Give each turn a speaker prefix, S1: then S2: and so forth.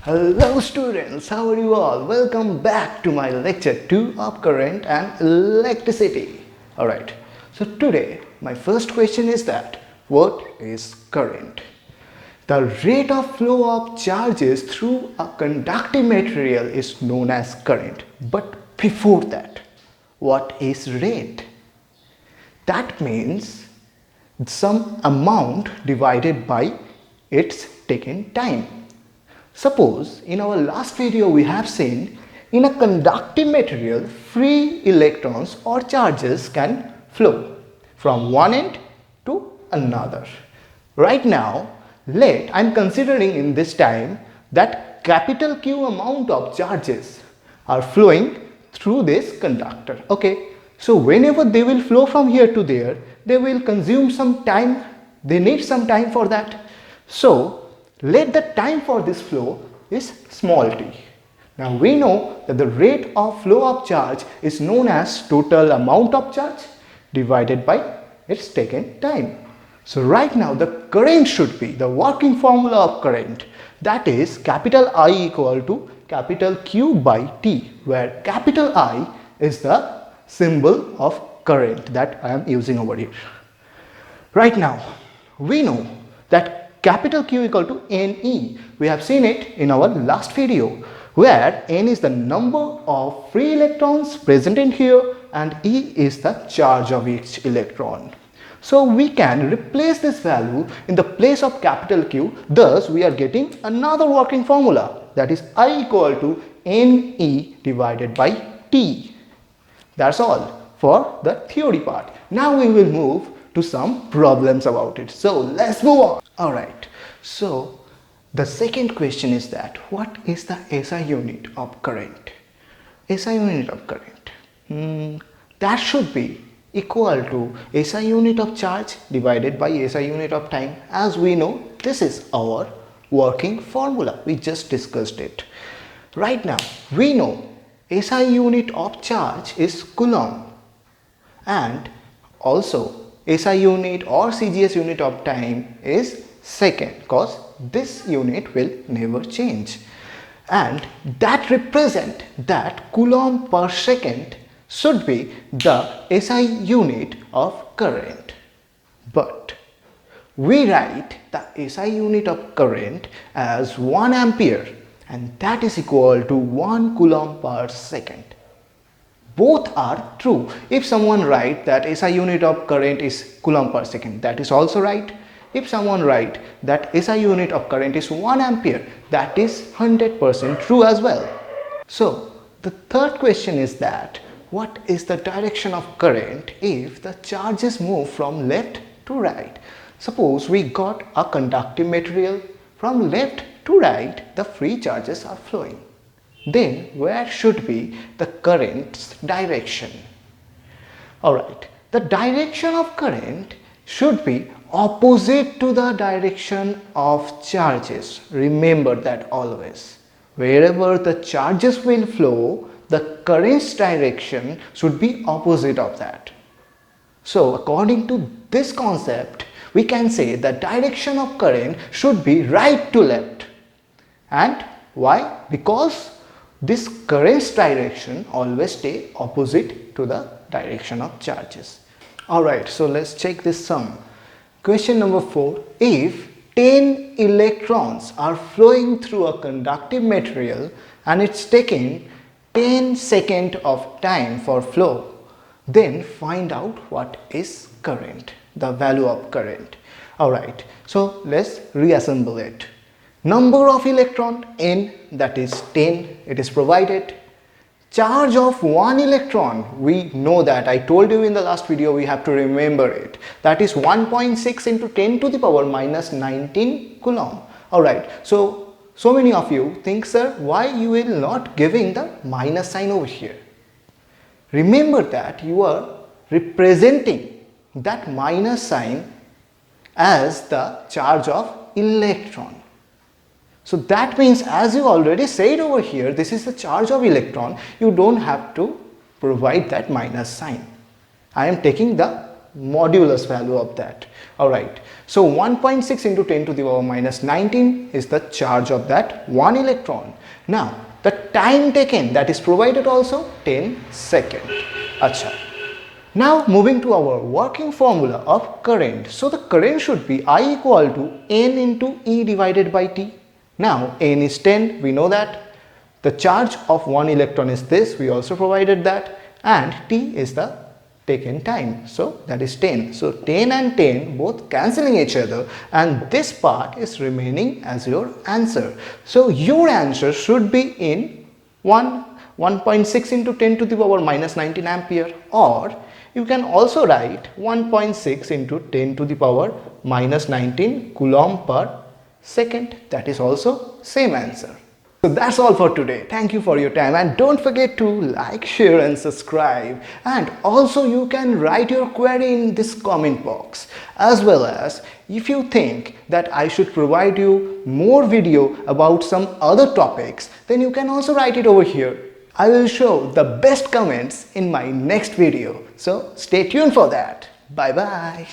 S1: Hello students, how are you all? Welcome back to my lecture 2 of current and electricity. Alright, so today my first question is that what is current? The rate of flow of charges through a conductive material is known as current. But before that, what is rate? That means some amount divided by its taken time. Suppose in our last video we have seen in a conductive material free electrons or charges can flow from one end to another. Right now I am considering in this time that capital Q amount of charges are flowing through this conductor. Okay, so whenever they will flow from here to there, they will consume some time, they need some time for that. So let the time for this flow is small t. Now we know that the rate of flow of charge is known as total amount of charge divided by its taken time. So right now the current should be the working formula of current, that is capital I equal to capital Q by T, where capital I is the symbol of current that I am using over here. Right now we know that capital Q equal to Ne. We have seen it in our last video, where N is the number of free electrons present in here and E is the charge of each electron. So we can replace this value in the place of capital Q. Thus we are getting another working formula, that is I equal to Ne divided by T. That's all for the theory part. Now we will move to some problems about it. So let's move on. Alright, so the second question is that what is the SI unit of current? SI unit of current, that should be equal to SI unit of charge divided by SI unit of time. As we know, this is our working formula. We just discussed it. Right now, we know SI unit of charge is Coulomb, and also SI unit or CGS unit of time is second, because this unit will never change, and that represent that Coulomb per second should be the SI unit of current. But we write the SI unit of current as 1 ampere, and that is equal to 1 Coulomb per second. Both are true. If someone write that SI unit of current is Coulomb per second, that is also right. If someone write that SI unit of current is 1 ampere, that is 100% true as well. So the third question is that what is the direction of current if the charges move from left to right? Suppose we got a conductive material, from left to right the free charges are flowing. Then where should be the current's direction? Alright, the direction of current should be opposite to the direction of charges. Remember that always. Wherever the charges will flow, the current's direction should be opposite of that. So according to this concept, we can say the direction of current should be right to left. And why? Because this current's direction always stay opposite to the direction of charges. Alright, so let's check this sum. Question number 4. If 10 electrons are flowing through a conductive material and it's taking 10 seconds of time for flow, then find out what is current, the value of current. Alright, so let's reassemble it. Number of electron N, that is 10, it is provided. Charge of 1 electron, we know that, I told you in the last video, we have to remember it. That is 1.6 into 10 to the power minus 19 Coulomb. Alright, so many of you think, sir, why you will not giving the minus sign over here? Remember that you are representing that minus sign as the charge of electron. So that means, as you already said over here, this is the charge of electron. You don't have to provide that minus sign. I am taking the modulus value of that. Alright, so 1.6 into 10 to the power minus 19 is the charge of that one electron. Now the time taken, that is provided also 10 seconds. Acha. Now moving to our working formula of current. So the current should be I equal to N into E divided by T. Now N is 10, we know that. The charge of one electron is this, we also provided that, and T is the taken time, so that is 10. So 10 and 10 both cancelling each other, and this part is remaining as your answer. So your answer should be in 1.6 into 10 to the power minus 19 ampere, or you can also write 1.6 into 10 to the power minus 19 coulomb per second. That is also same answer. So that's all for today. Thank you for your time, and don't forget to like, share and subscribe, and also you can write your query in this comment box, as well as if you think that I should provide you more video about some other topics, then you can also write it over here. I will show the best comments in my next video. So stay tuned for that. Bye bye.